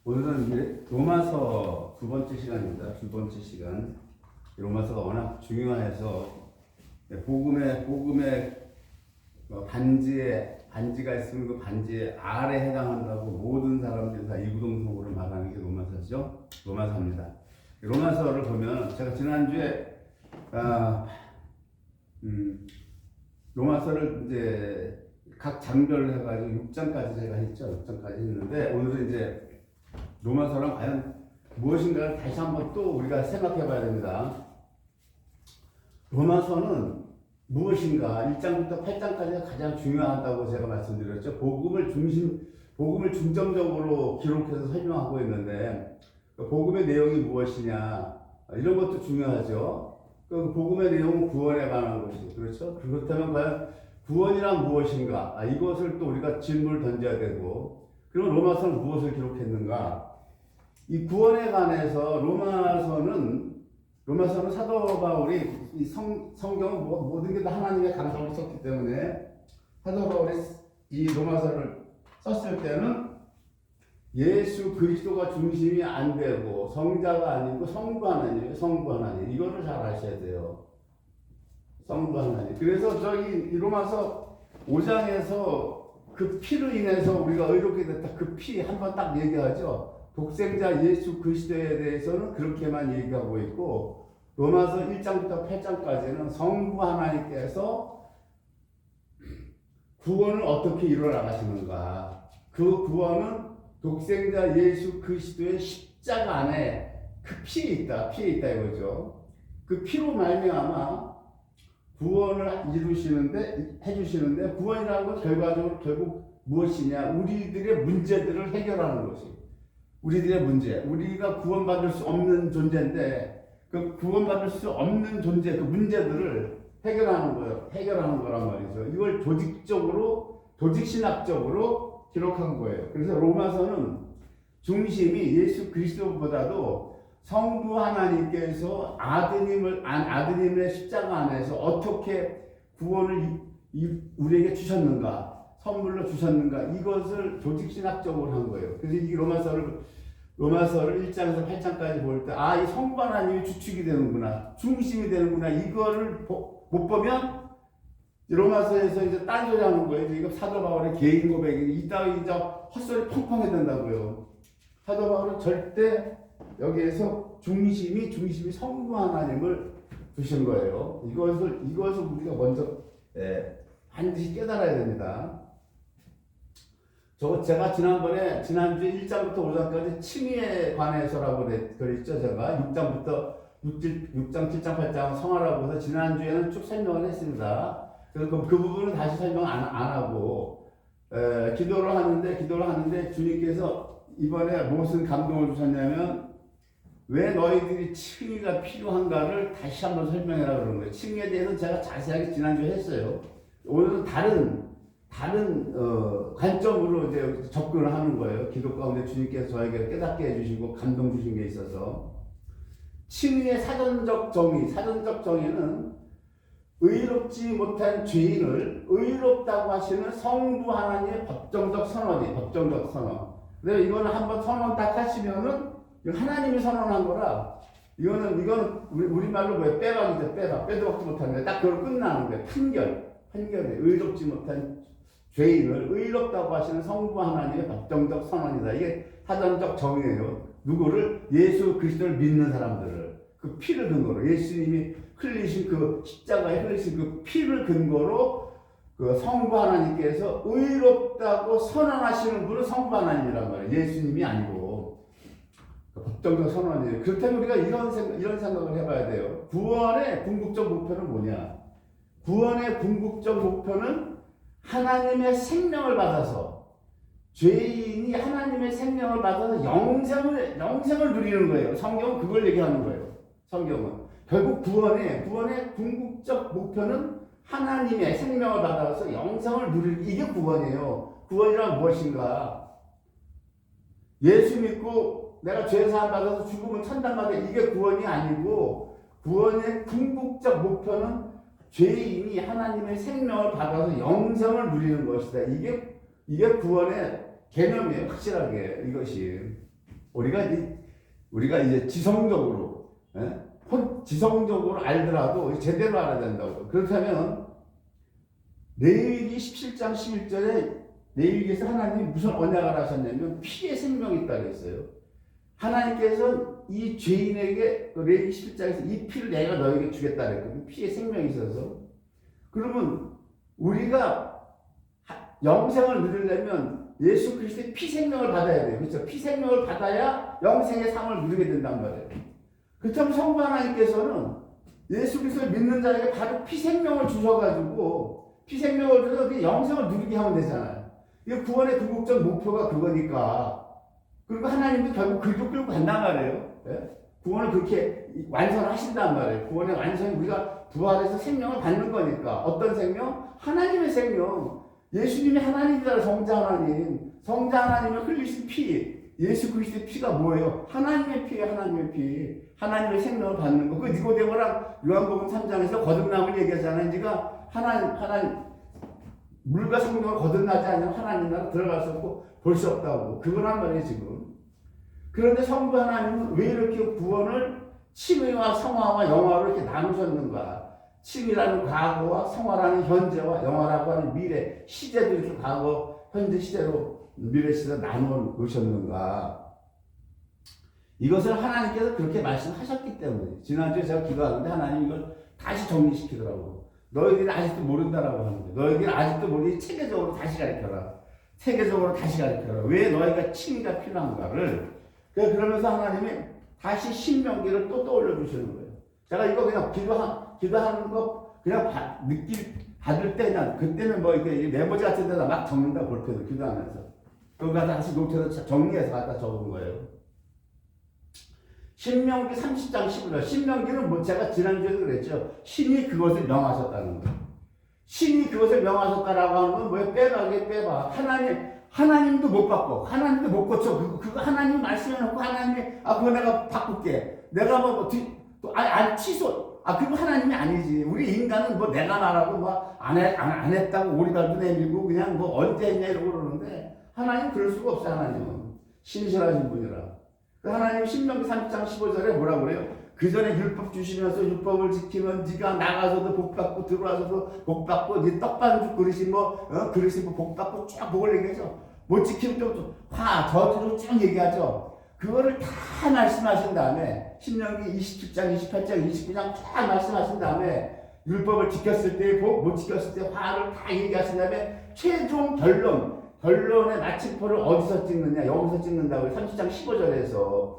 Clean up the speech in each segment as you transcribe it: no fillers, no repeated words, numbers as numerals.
오늘은 이제 로마서 두 번째 시간입니다. 두 번째 시간. 로마서가 워낙 중요해서 복음의 반지가 있으면 그 반지의 알에 해당한다고 모든 사람들이 다 이구동성으로 말하는 게 로마서죠. 로마서입니다. 로마서를 보면 제가 지난주에 로마서를 이제 각 장별로 해가지고 6장까지 제가 했죠. 6장까지 했는데 오늘은 이제 로마서랑 과연 무엇인가를 다시 한번 또 우리가 생각해 봐야 됩니다. 로마서는 무엇인가 1장부터 8장까지가 가장 중요하다고 제가 말씀드렸죠. 복음을 중점적으로 기록해서 설명하고 있는데 복음의 내용이 무엇이냐 이런 것도 중요하죠. 그 복음의 내용은 구원에 관한 것이 그렇죠. 그렇다면 과연 구원이란 무엇인가 이것을 또 우리가 질문을 던져야 되고 그럼 로마서는 무엇을 기록했는가? 이 구원에 관해서 로마서는 사도 바울이 이 성경은 모든 게 다 하나님의 감동을 썼기 때문에 사도 바울이 이 로마서를 썼을 때는 예수 그리스도가 중심이 안 되고 성자가 아니고 성부 하나님 이거를 잘 아셔야 돼요. 성부 하나님. 그래서 저기 로마서 5장에서 그 피로 인해서 우리가 의롭게 됐다. 그 피 한번 딱 얘기하죠. 독생자 예수 그리스도에 대해서는 그렇게만 얘기하고 있고 로마서 1장부터 8장까지는 성부 하나님께서 구원을 어떻게 이루어 나가시는가. 그 구원은 독생자 예수 그리스도의 십자가 안에 그 피에 있다 이거죠. 그 피로 말미암아 구원을 해주시는데 구원이라는 건 결과적으로 결국 무엇이냐? 우리들의 문제들을 해결하는 것이. 우리들의 문제, 우리가 구원받을 수 없는 존재인데 그 구원받을 수 없는 존재, 그 문제들을 해결하는 거란 말이죠. 이걸 조직신학적으로 기록한 거예요. 그래서 로마서는 중심이 예수 그리스도보다도 성부 하나님께서 아드님의 십자가 안에서 어떻게 구원을 우리에게 주셨는가, 선물로 주셨는가, 이것을 조직신학적으로 한 거예요. 그래서 이 로마서를 1장에서 8장까지 볼 때, 이 성부 하나님이 주축이 되는구나, 중심이 되는구나, 이거를 못 보면, 로마서에서 이제 딴소리 하는 거예요. 이거 사도 바울의 개인 고백이, 이따위 이제 헛소리 펑펑 해야 된다고요. 사도 바울은 절대 여기에서 중심이 성부 하나님을 두신 거예요. 이것을 우리가 먼저, 반드시 깨달아야 됩니다. 제가 지난주에 1장부터 5장까지 칭의에 관해서라고 그랬죠. 제가 6장, 7장, 8장 성화라고 해서 지난주에는 쭉 설명을 했습니다. 그래서 그 부분은 다시 설명 안 하고, 기도를 하는데 주님께서 이번에 무슨 감동을 주셨냐면, 왜 너희들이 칭의가 필요한가를 다시 한번 설명해라 그러는 거예요. 칭의에 대해서 제가 자세하게 지난주에 했어요. 오늘은 다른 관점으로 이제 접근을 하는 거예요. 기도 가운데 주님께서 저에게 깨닫게 해주시고 감동 주신 게 있어서 칭의의 사전적 정의는 의롭지 못한 죄인을 의롭다고 하시는 성부 하나님의 법정적 선언. 근데 이거는 한번 선언 딱 하시면은 하나님이 선언한 거라 이거는 우리말로 뭐예요? 빼박이죠. 빼도 박지 못하는데 딱 그걸 끝나는 거예요. 판결에 의롭지 못한 죄인을 의롭다고 하시는 성부 하나님의 법정적 선언이다. 이게 사전적 정의예요. 누구를? 예수 그리스도를 믿는 사람들을. 그 피를 근거로 예수님이 흘리신 그 십자가에 흘리신 그 피를 근거로 그 성부 하나님께서 의롭다고 선언하시는 분은 성부 하나님이란 말이에요. 예수님이 아니고 법정적 선언이에요. 그렇다면 우리가 이런 생각을 해봐야 돼요. 구원의 궁극적 목표는 뭐냐? 구원의 궁극적 목표는 하나님의 생명을 받아서 죄인이 하나님의 생명을 받아서 영생을 누리는 거예요. 성경은 그걸 얘기하는 거예요. 성경은 결국 구원의 궁극적 목표는 하나님의 생명을 받아서 영생을 누리는 이게 구원이에요. 구원이란 무엇인가? 예수 믿고 내가 죄 사함 받아서 죽으면 천당 받아 이게 구원이 아니고 구원의 궁극적 목표는 죄인이 하나님의 생명을 받아서 영생을 누리는 것이다. 이게 구원의 개념이에요. 확실하게 이것이. 우리가 이제 지성적으로, 예? 지성적으로 알더라도 제대로 알아야 된다고. 그렇다면 레위기 17장 11절에 레위기에서 하나님이 무슨 언약을 하셨냐면 피의 생명이 있다고 했어요. 하나님께서 이 죄인에게 레위기 17장에서 이 피를 내가 너에게 주겠다 그랬거든요. 피의 생명이 있어서. 그러면 우리가 영생을 누리려면 예수 그리스도의 피 생명을 받아야 돼요. 그렇죠? 피 생명을 받아야 영생의 상을 누리게 된단 말이에요. 그렇다면 성부 하나님께서는 예수 그리스도를 믿는 자에게 바로 피 생명을 주셔가지고 피 생명을 줘서 영생을 누리게 하면 되잖아요. 이 구원의 궁극적 목표가 그거니까. 그리고 하나님도 결국 그리로 끌고 간단 말이에요. 예? 구원을 그렇게 완성하신단 말이에요. 구원의 완성이 우리가 부활해서 생명을 받는 거니까. 어떤 생명? 하나님의 생명. 예수님이 하나님이잖아요. 성자 하나님. 성자 하나님을 흘리신 피. 예수 그리스도의 피가 뭐예요? 하나님의 피예요. 하나님의 피. 하나님의 생명을 받는 거. 그 니고데모랑 요한복음 3장에서 거듭남을 얘기하잖아요. 네가 하나님 물과 성령을 거듭나지 않으면 하나님 나라 들어갈 수 없고 볼 수 없다고. 그거란 말이에요 지금. 그런데 성부 하나님은 왜 이렇게 구원을 칭의와 성화와 영화로 이렇게 나누셨는가? 칭의라는 과거와 성화라는 현재와 영화라고 하는 미래, 시제도 이렇게 과거, 현재 시제로 미래 시제로 나누어 놓으셨는가? 이것을 하나님께서 그렇게 말씀하셨기 때문에. 지난주에 제가 기도하는데 하나님 이걸 다시 정리시키더라고요. 너희들이 아직도 모른다라고 하는데, 너희들이 아직도 모르니 체계적으로 다시 가르쳐라. 체계적으로 다시 가르쳐라. 왜 너희가 칭의가 필요한가를. 그러면서 하나님이 다시 신명기를 또 떠올려 주시는 거예요. 제가 이거 그냥 기도하는 거 그냥 받을 때 그냥 그때는 뭐 이렇게 메모지 같은 데다 막 적는다 볼펜으로 기도하면서. 그거 다시 노트로 정리해서 갖다 적은 거예요. 신명기 30장 11절. 신명기는 뭐 제가 지난주에도 그랬죠. 신이 그것을 명하셨다는 거예요. 신이 그것을 명하셨다라고 하는 건 뭐예요? 빼봐. 하나님도 못 바꿔. 하나님도 못 고쳐. 그거 하나님 말씀해놓고 하나님이, 그거 내가 바꿀게. 내가 취소. 그거 하나님이 아니지. 우리 인간은 뭐 내가 말하고 안 했다고 오리발도 내밀고 그냥 뭐 언제 했냐 이러고 그러는데 하나님 그럴 수가 없어. 하나님은. 신실하신 분이라. 하나님 신명기 30장 15절에 뭐라 그래요? 그 전에 율법 주시면서 율법을 지키면 네가 나가서도 복받고 들어와서도 복받고 네 떡반죽 그릇이 그릇이 복받고 쫙 복을 얘기하죠. 못 지키면 좀 저주로 쭉 얘기하죠. 그거를 다 말씀하신 다음에 신명기 27장, 28장, 29장 쫙 말씀하신 다음에 율법을 지켰을 때 복, 못 지켰을 때 화를 다 얘기하신 다음에 최종 결론의 마침표를 어디서 찍느냐? 여기서 찍는다고 30장 15절에서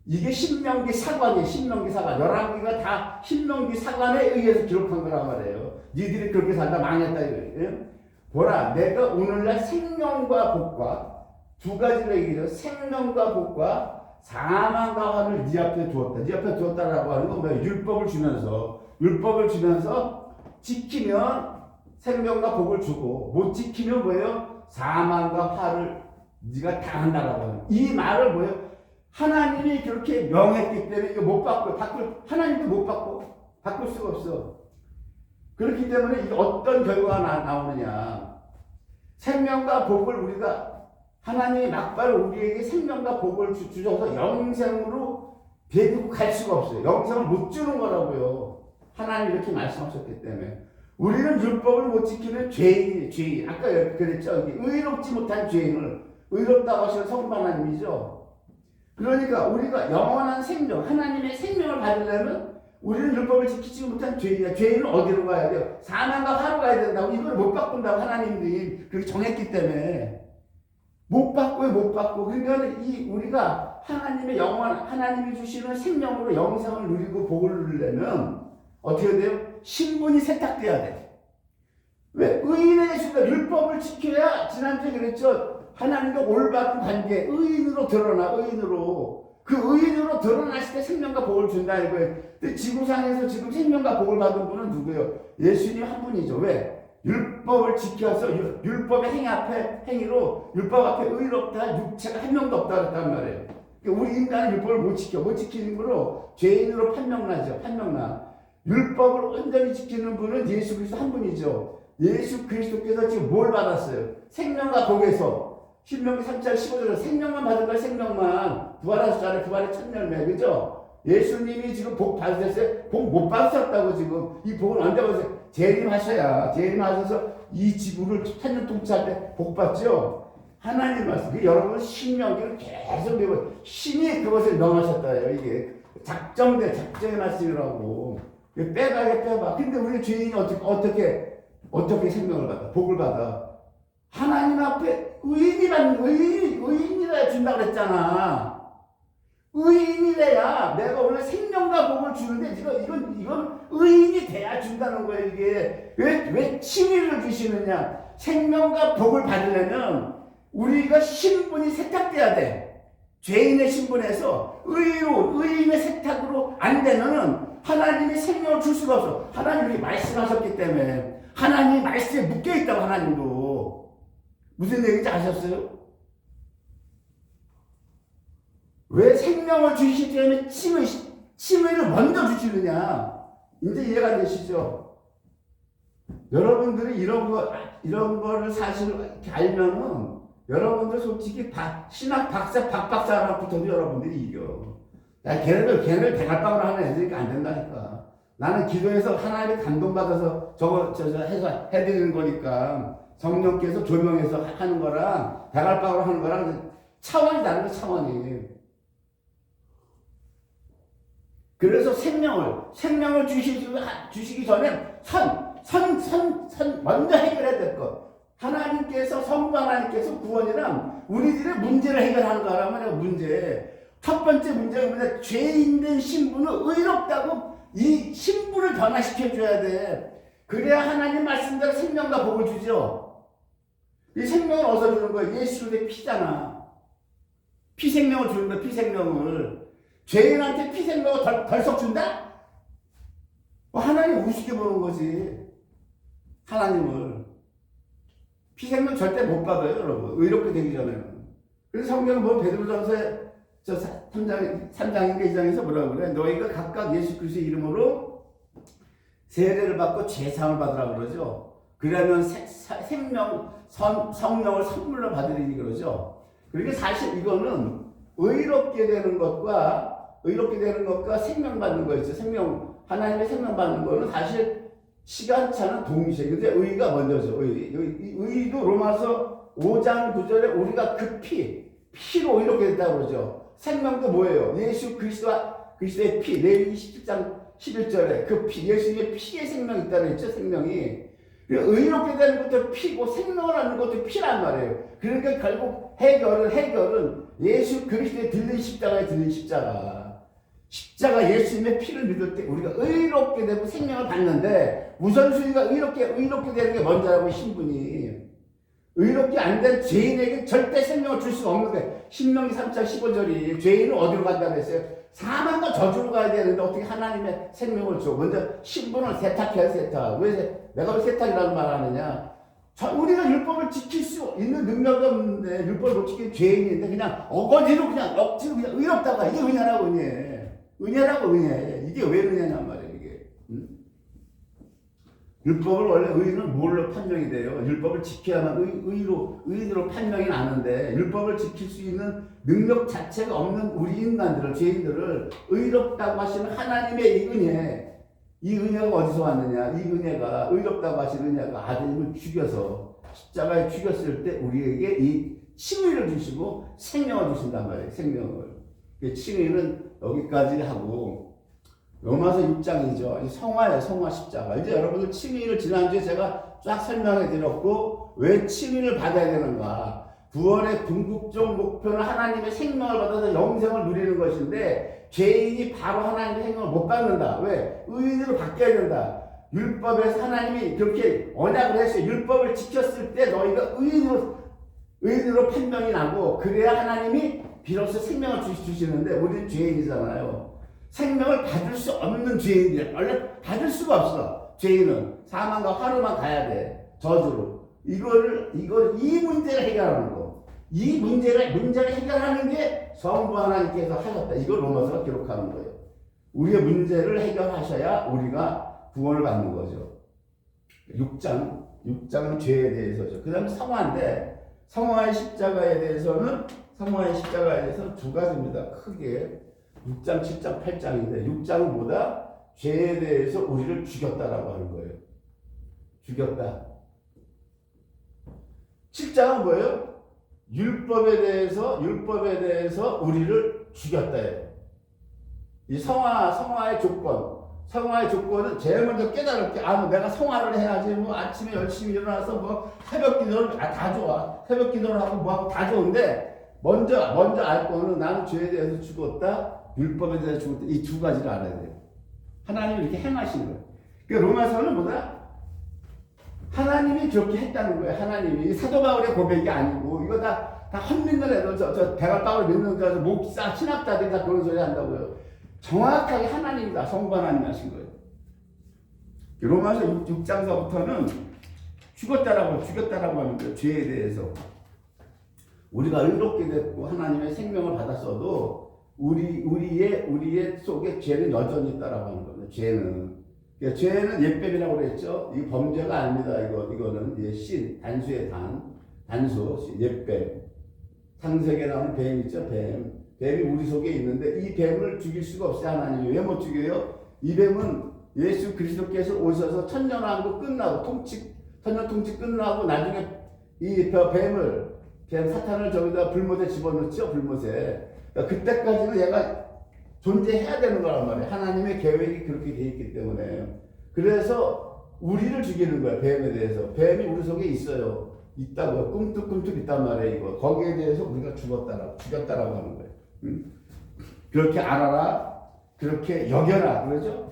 이게 신명기 사관이에요. 신명기 사관. 11기가 다 신명기 사관에 의해서 기록한 거란 말이에요. 니들이 그렇게 살다 망했다 이거예요. 보라, 내가 오늘날 생명과 복과 두 가지를 얘기해요. 생명과 복과 사망과 화를 네 앞에 두었다. 네 앞에 두었다라고 하는 건 뭐예요? 율법을 주면서 지키면 생명과 복을 주고 못 지키면 뭐예요? 사망과 화를 네가 당한다라고 하는 이 말을 뭐예요? 하나님이 그렇게 명했기 때문에 이거 못 바꿔. 하나님도 못 바꿀 수가 없어. 그렇기 때문에 이게 어떤 결과가 나오느냐. 생명과 복을 우리가 하나님이 막바로 우리에게 생명과 복을 주셔서 영생으로 데리고 갈 수가 없어요. 영생을 못 주는 거라고요. 하나님이 이렇게 말씀하셨기 때문에. 우리는 율법을 못 지키는 죄인. 아까 그랬죠. 의롭지 못한 죄인을 의롭다고 하시는 성부 하나님이죠. 그러니까 우리가 영원한 생명, 하나님의 생명을 받으려면 우리는 율법을 지키지 못한 죄인이야. 죄인은 어디로 가야 돼요? 사망과 화로 가야 된다고. 이걸 못 바꾼다고 하나님들이 그렇게 정했기 때문에 못 바꿔요. 그러니까 우리가 하나님의 하나님이 주시는 생명으로 영생을 누리고 복을 누리려면 어떻게 돼요? 신분이 세탁돼야 돼. 왜? 의인에게 주다 율법을 지켜야 지난주에 그랬죠. 하나님과 올바른 관계, 의인으로 드러나, 의인으로. 그 의인으로 드러났을 때 생명과 복을 준다 이거예요. 근데 지구상에서 지금 생명과 복을 받은 분은 누구예요? 예수님 한 분이죠. 왜? 율법을 지켜서 율법의 행위로 율법 앞에 의롭다 할 육체가 한 명도 없다 그랬단 말이에요. 그러니까 우리 인간은 율법을 못 지키는 거로 죄인으로 판명나죠. 율법을 온전히 지키는 분은 예수 그리스도 한 분이죠. 예수 그리스도께서 지금 뭘 받았어요? 생명과 복에서 신명기 3장 15절에 생명만 받은 거야. 생명만. 부활하셨잖아요. 부활의 첫 열매. 그죠? 예수님이 지금 복 받으셨어요? 복 못 받으셨다고 지금. 이 복을 언제 받으세요? 재림하셔야. 재림하셔서 이 지구를 천년 통치할 때 복 받죠? 하나님 말씀. 여러분 신명기를 계속 배워. 신이 그것을 명하셨다요. 이게 작정의 말씀이라고. 빼봐. 근데 우리 죄인이 어떻게 생명을 받아? 복을 받아? 하나님 앞에 의인이라 준다고 그랬잖아. 의인이래야 내가 오늘 생명과 복을 주는데 이건 의인이 돼야 준다는 거예요. 이게 왜 칭의를 주시느냐? 생명과 복을 받으려면 우리가 신분이 세탁돼야 돼. 죄인의 신분에서 의인의 세탁으로 안 되면은 하나님이 생명을 줄 수가 없어. 하나님이 말씀하셨기 때문에. 하나님이 말씀에 묶여있다고. 하나님도 무슨 얘기인지 아셨어요? 왜 생명을 주시기 때문에 칭의를 먼저 주시느냐? 이제 이해가 되시죠? 여러분들이 이런 거를 사실 알면은 여러분들 솔직히 신학 박박사랑 붙어도 여러분들이 이겨. 야, 걔네들 대갈빵을 하는 애들이니까 안 된다니까. 나는 기도해서 하나님의 감동받아서 해서 해드리는 거니까 성령께서 조명해서 하는 거랑 대갈빵으로 하는 거랑 차원이 다른 거, 차원이. 그래서 생명을 주시기 전에 먼저 해결해야 될 것. 하나님께서, 성부 하나님께서 구원이란 우리들의 문제를 해결하는 거라면 문제. 첫 번째 문제가 뭐냐? 죄인된 신분은 의롭다고 이 신분을 변화시켜줘야 돼. 그래야 하나님 말씀대로 생명과 복을 주죠. 이 생명을 어디서 주는 거야? 예수 그리스도의 피잖아. 피생명을 주는 거야, 피생명을. 죄인한테 피생명을 덜썩 준다? 하나님 우습게 보는 거지. 하나님을. 피생명 절대 못 받아요, 여러분. 의롭게 되기 전에는. 그래서 성경은 뭐 베드로전서에 3장인가 2장에서 뭐라고 그래? 너희가 각각 예수 그리스도의 이름으로 세례를 받고 제사함을 받으라고 그러죠. 그러면 성령을 선물로 받으리니 그러죠. 그러니까 사실 이거는 의롭게 되는 것과 생명 받는 거 있죠. 하나님의 생명 받는 거는 사실 시간차는 동시에. 근데 의가 먼저죠. 의도 로마서 5장 9절에 우리가 그 피로 의롭게 됐다고 그러죠. 생명도 뭐예요? 예수 그리스도의 피. 레위기 17장 11절에 그 피, 예수님의 피의 생명이 있다고 했죠. 생명이. 의롭게 되는 것도 피고 생명을 얻는 것도 피란 말이에요. 그러니까 결국 해결은 예수 그리스도의 들린 십자가에 들린 십자가. 십자가 예수님의 피를 믿을 때 우리가 의롭게 되고 생명을 받는데 우선순위가 의롭게 되는 게 먼저라고. 신분이 의롭게 안 된 죄인에게 절대 생명을 줄 수가 없는데 신명기 3장 15절이 죄인은 어디로 간다고 했어요? 사망과 저주로 가야 되는데 어떻게 하나님의 생명을 줘? 먼저 신분을 세탁해야 세탁. 왜 내가 왜 세탁이라는 말 하느냐? 우리가 율법을 지킬 수 있는 능력이 없는데 율법을 못 지키는 죄인인데 그냥 어거지로 그냥 억지로 그냥 의롭다고 이게 은혜라고 은혜. 은혜라고 은혜. 이게 왜 은혜냔 말이에요. 이게. 율법을 원래 의인은 뭘로 판명이 돼요? 율법을 지켜야만 의인으로 판명이 나는데 율법을 지킬 수 있는 능력 자체가 없는 우리 인간들을, 죄인들을 의롭다고 하시는 하나님의 이 은혜가 어디서 왔느냐? 이 은혜가, 의롭다고 하시는 은혜가 아들님을 죽여서 십자가에 죽였을 때 우리에게 이 칭의를 주시고 생명을 주신단 말이에요. 생명을. 칭의는 여기까지 하고 로마서 6장이죠. 성화예요. 성화 십자가. 이제 여러분들 칭의를 지난주에 제가 쫙 설명해 드렸고 왜 칭의를 받아야 되는가. 구원의 궁극적 목표는 하나님의 생명을 받아서 영생을 누리는 것인데 죄인이 바로 하나님의 생명을 못 받는다. 왜? 의인으로 바뀌어야 된다. 율법에서 하나님이 그렇게 언약을 했어요. 율법을 지켰을 때 너희가 의인으로 판명이 나고 그래야 하나님이 비로소 생명을 주시는데 우리는 죄인이잖아요. 생명을 받을 수 없는 죄인들. 원래 받을 수가 없어. 죄인은 사망과 화로만 가야 돼. 저주로. 이 문제를 해결하는 거. 이 문제를 해결하는 게 성부 하나님께서 하셨다. 이걸 로마서가 기록하는 거예요. 우리의 문제를 해결하셔야 우리가 구원을 받는 거죠. 6장은 죄에 대해서죠. 그 다음에 성화인데 성화의 십자가에 대해서는 두 가지입니다. 크게 6장, 7장, 8장인데 6장은 뭐다? 죄에 대해서 우리를 죽였다라고 하는 거예요. 죽였다. 7장은 뭐예요? 율법에 대해서 우리를 죽였다예요. 이 성화의 조건은 제일 먼저 깨달을게. 내가 성화를 해야지. 아침에 열심히 일어나서 새벽 기도를 다 좋아. 새벽 기도를 하고 하고 다 좋은데 먼저 알 거는 나는 죄에 대해서 죽었다. 율법에 대해서 죽었다. 이 두 가지를 알아야 돼요. 하나님이 이렇게 행하신 거예요. 그러니까 로마서는 뭐다? 하나님이 그렇게 했다는 거예요. 하나님이 사도 바울의 고백이 아니고 이거 다 헛믿는 애들 저 대갈빵을 믿는 저 목사 신학자들이 다 그런 소리 한다고요. 정확하게 하나님이다. 성부 하나님이 하신 거예요. 로마서 6장서부터는 죽였다라고 하는 거예요. 죄에 대해서. 우리가 의롭게 됐고 하나님의 생명을 받았어도 우리의 속에 죄는 여전히 있다라고 하는 거예요. 죄는 옛뱀이라고 그랬죠. 이 범죄가 아닙니다. 이거는 신, 단수의 단수, 옛뱀. 창세기에 나오는 뱀 있죠, 뱀. 뱀이 우리 속에 있는데 이 뱀을 죽일 수가 없어요, 하나님이. 왜 못 죽여요? 이 뱀은 예수 그리스도께서 오셔서 천년왕국 끝나고 천년 통치 끝나고 나중에 이 뱀 사탄을 저기다 불못에 집어넣죠, 불못에. 그러니까 그때까지는 얘가 존재해야 되는 거란 말이에요. 하나님의 계획이 그렇게 돼 있기 때문에. 그래서 우리를 죽이는 거야, 뱀에 대해서. 뱀이 우리 속에 있다고요. 꿈틀꿈틀 있단 말이에요, 이거. 거기에 대해서 우리가 죽였다라고 하는 거예요. 그렇게 알아라. 그렇게 여겨라. 그러죠?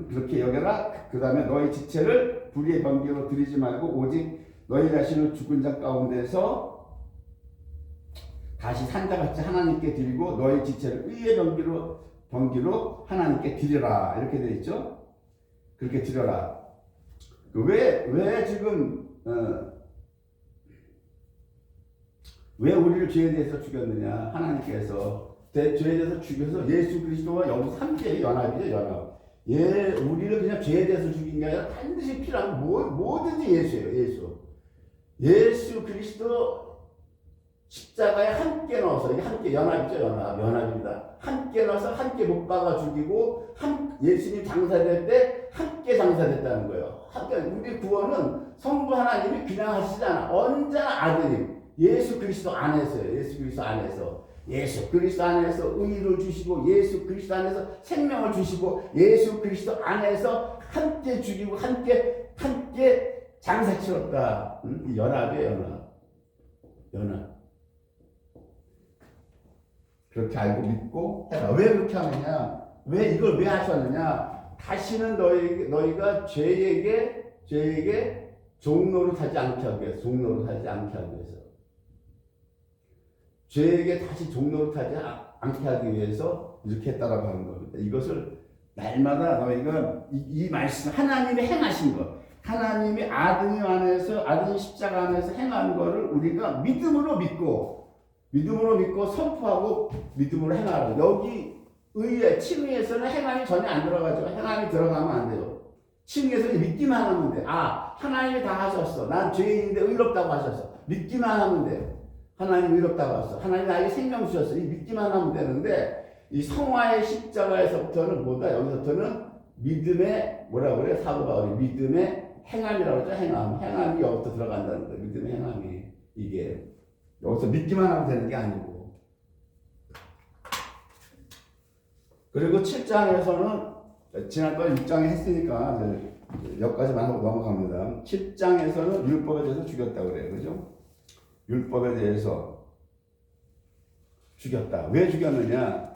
그렇게 여겨라. 그 다음에 너희 지체를 불의의 번개로 드리지 말고 오직 너희 자신을 죽은 자 가운데서 다시 산자같이 하나님께 드리고 너희 지체를 의의 번기로 하나님께 드리라. 이렇게 되어 있죠? 그렇게 드려라. 왜 지금 왜 우리를 죄에 대해서 죽였느냐? 하나님께서 죄에 대해서 죽여서 예수 그리스도와 여기 3계의 연합이죠, 연합. 우리를 그냥 죄에 대해서 죽인 게 아니라 반드시 필요한 뭐든지 예수예요, 예수 그리스도 십자가에 함께 넣어서, 이게 함께 연합이죠, 연합입니다. 함께 넣어서 함께 못 박아 죽이고, 예수님 장사될 때 함께 장사됐다는 거예요. 우리 구원은 성부 하나님이 그냥 하시지 않아. 언제나 아드님, 예수 그리스도 안에서요. 예수 그리스도 안에서 의를 주시고, 예수 그리스도 안에서 생명을 주시고, 예수 그리스도 안에서 함께 죽이고, 함께 장사 치렀다. 이 연합이에요, 연합. 그렇게 알고 믿고 해라. 왜 그렇게 하느냐? 이걸 왜 하셨느냐? 다시는 너희가 죄에게 종노릇하지 않게 하기 위해서. 죄에게 다시 종노릇하지 않게 하기 위해서 이렇게 했다라고 하는 겁니다. 이것을 날마다 너희가 이 말씀, 하나님이 행하신 것, 하나님이 아드님 십자가 안에서 행한 거를 우리가 믿음으로 믿고 선포하고 믿음으로 행하라. 여기 칭의에서는 행함이 전혀 안 들어가죠. 행함이 들어가면 안 돼요. 칭의에서는 믿기만 하면 돼. 하나님이 다 하셨어. 난 죄인인데 의롭다고 하셨어. 믿기만 하면 돼. 하나님 의롭다고 하셨어. 하나님 나에게 생명 주셨어. 믿기만 하면 되는데, 이 성화의 십자가에서부터는 여기서부터는 믿음의, 뭐라고 그래요? 사도 바울이 믿음의 행함이라고 그러죠. 행함이 여기부터 들어간다는 거예요. 믿음의 행함이. 이게. 여기서 믿기만 하면 되는 게 아니고. 그리고 7장에서는 지난번에 6장에 했으니까 여기까지만 하고 넘어갑니다. 7장에서는 율법에 대해서 죽였다고 그래요. 그죠? 율법에 대해서 죽였다. 왜 죽였느냐?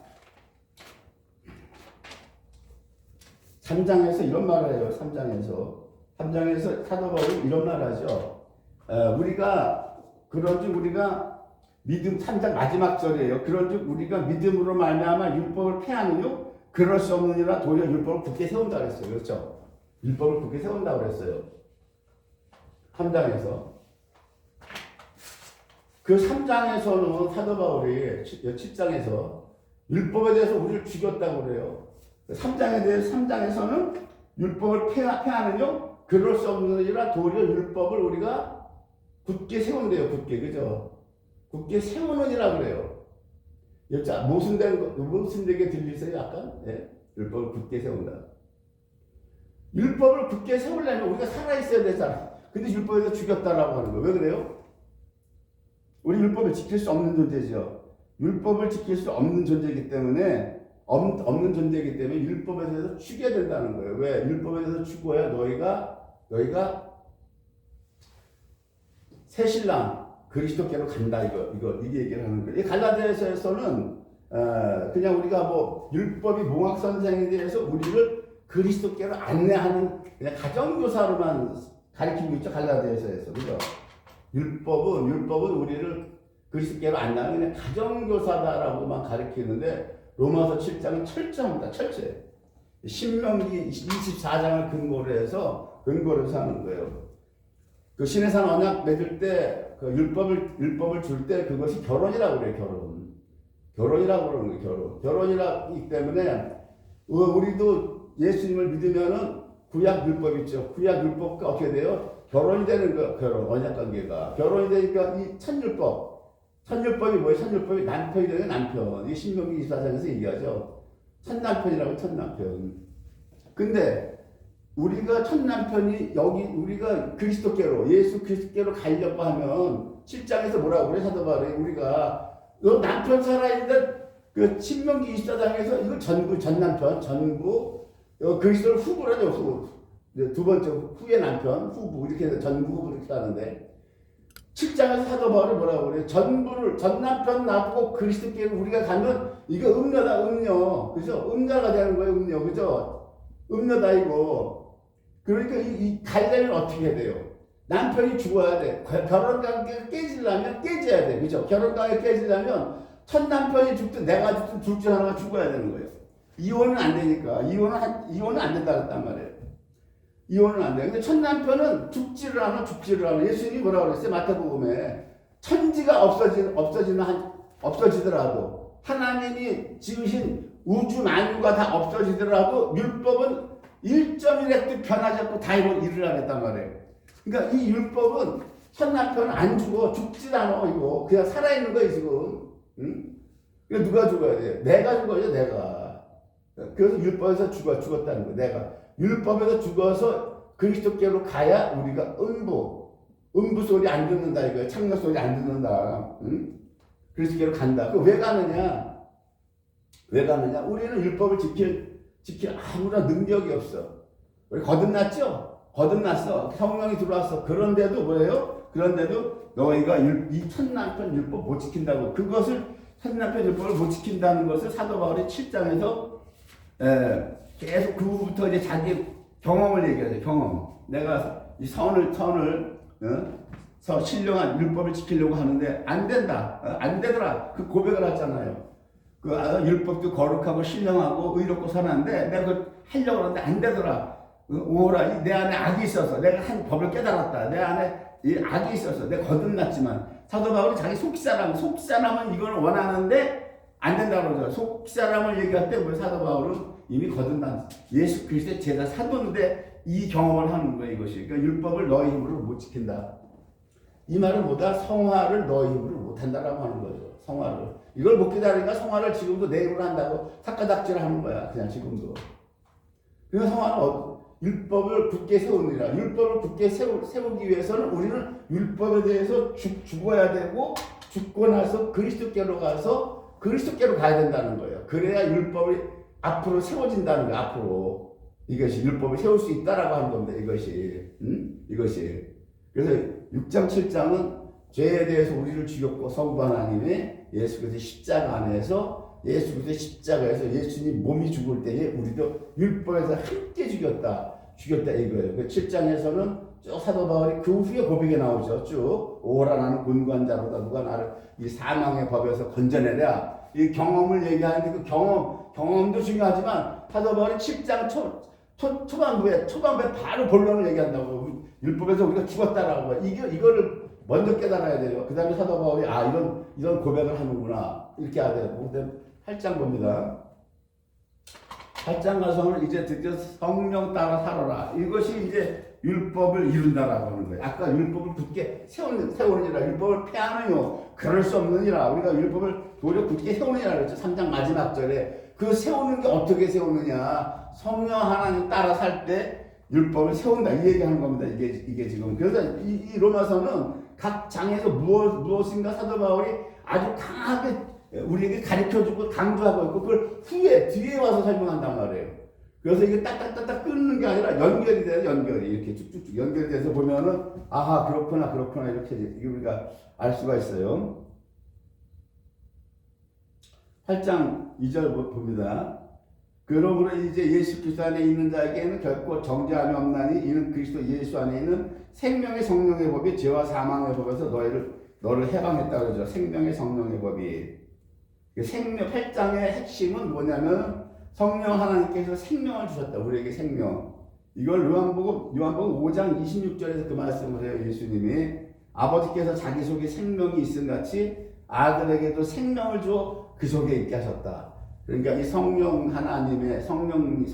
3장에서 이런 말을 해요. 3장에서 사도 바울이 이런 말을 하죠. 그런즉 우리가 믿음, 3장 마지막 절이에요. 그런즉 우리가 믿음으로 말미암아 율법을 폐하느뇨? 그럴 수 없느니라. 도리어 율법을 굳게 세운다 그랬어요. 그렇죠? 율법을 굳게 세운다 그랬어요. 3장에서. 그 3장에서는 사도 바울이 7장에서 율법에 대해서 우리를 죽였다고 그래요. 3장에서는 율법을 폐하느뇨? 그럴 수 없느니라. 도리어 율법을 우리가 굳게 세운대요. 굳게. 그죠? 굳게 세우는이라 그래요. 여자 모순되게 들리세요? 약간? 예? 율법을 굳게 세운다. 율법을 굳게 세우려면 우리가 살아있어야 되잖아. 근데 율법에서 죽였다라고 하는 거예요. 왜 그래요? 우리 율법을 지킬 수 없는 존재죠. 율법을 지킬 수 없는 존재이기 때문에 없는 존재이기 때문에 율법에 대해서 죽여야 된다는 거예요. 왜? 율법에 대해서 죽어야 너희가 새 신랑 그리스도께로 간다. 이게 얘기를 하는 거예요. 이 갈라디아서에서는 그냥 우리가 뭐 율법이 몽학 선생에 대해서 우리를 그리스도께로 안내하는 그냥 가정교사로만 가르치고 있죠. 갈라디아서에서. 그죠? 율법은 우리를 그리스도께로 안내하는 그냥 가정교사다라고만 가르치는데 로마서 7장은 철저합니다. 철저해. 신명기 24장을 근거로 해서 하는 거예요. 그 신해산 언약 맺을 때 그 율법을 줄 때 그것이 결혼이라고 그래요. 결혼이라고 그러는 거예요. 결혼이라기 때문에 우리도 예수님을 믿으면은 구약 율법 있죠. 구약 율법과 어떻게 돼요? 결혼이 되는 거예요. 언약 관계가 결혼이 되니까 이 첫율법이 뭐예요? 첫율법이 남편이 되는 남편. 이 신명기 24장에서 얘기하죠. 첫남편이라고 첫남편. 근데 우리가 첫남편이 우리가 그리스도께로 예수 그리스도께로 가려고 하면 7장에서 뭐라고 그래? 사도 바울이 우리가 너 남편 살아있는데 그 신명기 24장에서 이거 전남편 그리스도를 후보로 하죠. 후보. 두 번째 후의 남편 후보 이렇게 해서 전부 이렇게 하는데 7장에서 사도 바울이 뭐라고 그래? 전남편 놔두고 그리스도께로 우리가 가면 이거 음녀다. 그죠? 음녀가 되는 거예요. 음녀. 그죠? 음녀다 이거. 그러니까 이 갈래는 어떻게 해야 돼요? 남편이 죽어야 돼. 결혼관계가 깨져야 돼. 그죠? 결혼관계가 깨지려면 첫 남편이 죽든 내가 죽든 둘 중 하나가 죽어야 되는 거예요. 이혼은 안 되니까. 이혼은 안 된다 그랬단 말이에요. 이혼은 안 돼. 근데 첫 남편은 죽지를 않아. 예수님이 뭐라고 그랬어요? 마태복음에 천지가 없어지더라도 하나님이 지으신 우주 만유가 다 없어지더라도 율법은 1.1획도 변하지 않고 다 일을 하겠단 말이에요. 그러니까 이 율법은 첫 남편은 안 죽어. 죽질 않아. 이거 그냥 살아있는 거야 지금. 응? 그러니까 누가 죽어야 돼? 내가 죽어야죠. 내가. 그래서 율법에서 죽었다는 거야. 내가 율법에서 죽어서 그리스도께로 가야 우리가 음부 소리 안 듣는다 이거야. 창녀 소리 안 듣는다. 응? 그리스도께로 간다. 그 왜 가느냐? 우리는 율법을 지킬 아무런 능력이 없어. 우리 거듭났어. 성령이 들어왔어. 그런데도 뭐예요? 너희가 이 첫남편 율법 못 지킨다고. 그것을 첫남편 율법을 못 지킨다는 것을 사도 바울이 7장에서 계속 그 후부터 이제 자기 경험을 얘기하죠. 경험. 내가 이 선을 신령한 율법을 지키려고 하는데 안 된다. 안 되더라. 그 고백을 하잖아요. 율법도 거룩하고 신령하고 의롭고 선한데 내가 그걸 하려고 하는데 안 되더라. 오라, 내 안에 악이 있어서 내가 한 법을 깨달았다. 내 안에 이 악이 있어서 내가 거듭났지만 사도 바울이 자기 속사람은 이걸 원하는데 안 된다고 그러죠. 속사람을 얘기할 때 우리 사도 바울은 이미 거듭난 예수 그리스도의 제자 사도인데 이 경험을 하는 거예요. 이것이. 그러니까 율법을 너희 힘으로 못 지킨다. 이 말은 뭐다? 성화를 너희 힘으로 못 한다라고 하는 거죠. 성화를. 이걸 못 기다리니까 성화를 지금도 내일로 한다고 삭가닥질 하는 거야. 그냥 지금도. 그래서 성화는 율법을 굳게 세우느니라. 율법을 굳게 세우기 위해서는 우리는 율법에 대해서 죽어야 되고 죽고 나서 그리스도께로 가야 된다는 거예요. 그래야 율법이 앞으로 세워진다는 거예요. 앞으로. 이것이 율법을 세울 수 있다라고 하는 겁니다. 이것이. 그래서 6장 7장은 죄에 대해서 우리를 죽였고 성부 하나님의 예수 그리스도의 십자가 안에서 예수 그리스도의 십자가에서 예수님 몸이 죽을 때에 우리도 율법에서 함께 죽였다 이거예요. 그 7장에서는 쭉 사도 바울이 그 후에 고백에 나오죠. 쭉 오라 나는 곤고한 자로다. 누가 나를 이 사망의 법에서 건져내랴. 이 경험을 얘기하는데 그 경험도 중요하지만 사도 바울이 7장 초반부에 바로 본론을 얘기한다고. 율법에서 우리가 죽었다라고. 이거를 먼저 깨달아야 돼요. 그 다음에 사도 바울이 이런 고백을 하는구나. 이렇게 해야 돼요. 근데 8장 봅니다. 8장 가서는 이제 드디어 성령 따라 살아라. 이것이 이제 율법을 이룬다라고 하는 거예요. 아까 율법을 굳게 세우느니라, 율법을 폐하느뇨 그럴 수 없느니라. 우리가 율법을 도리어 굳게 세우느니라 그랬죠. 3장 마지막 절에. 그 세우는 게 어떻게 세우느냐, 성령 하나님 따라 살 때 율법을 세운다, 이 얘기하는 겁니다. 이게 지금. 그래서 이 로마서는 각 장에서 무엇인가 사도 바울이 아주 강하게 우리에게 가르쳐주고 강조하고 있고, 그걸 뒤에 와서 설명한단 말이에요. 그래서 이게 딱딱딱딱 끊는 게 아니라 연결이 돼요. 연결이 이렇게 쭉쭉쭉 연결이 돼서 보면은 아하, 그렇구나 이렇게 우리가 알 수가 있어요. 8장 2절 봅니다. 그러므로 이제 예수 그리스도 안에 있는 자에게는 결코 정죄함이 없나니 이는 그리스도 예수 안에 있는 생명의 성령의 법이 죄와 사망의 법에서 너를 해방했다 그러죠. 생명의 성령의 법이. 생명 8장의 핵심은 뭐냐면 성령 하나님께서 생명을 주셨다. 우리에게 생명. 이걸 요한복음 5장 26절에서 그 말씀을 해요. 예수님이 아버지께서 자기 속에 생명이 있음 같이 아들에게도 생명을 주어 그 속에 있게 하셨다. 그러니까 이 성령 하나님의 성령님이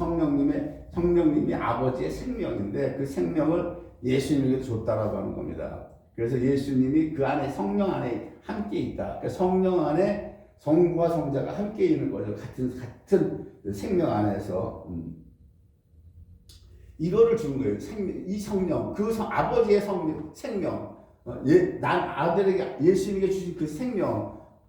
아버지의 생명인데 그 생명을 예수님에게 줬다라고 하는 겁니다. 그래서 예수님이 그 안에 성령 안에 함께 있다. 그러니까 성령 안에 성부와 성자가 함께 있는 거죠. 같은 생명 안에서. 이거를 준 거예요. 이 성령, 아버지의 생명. 난 아들에게, 예수님에게 주신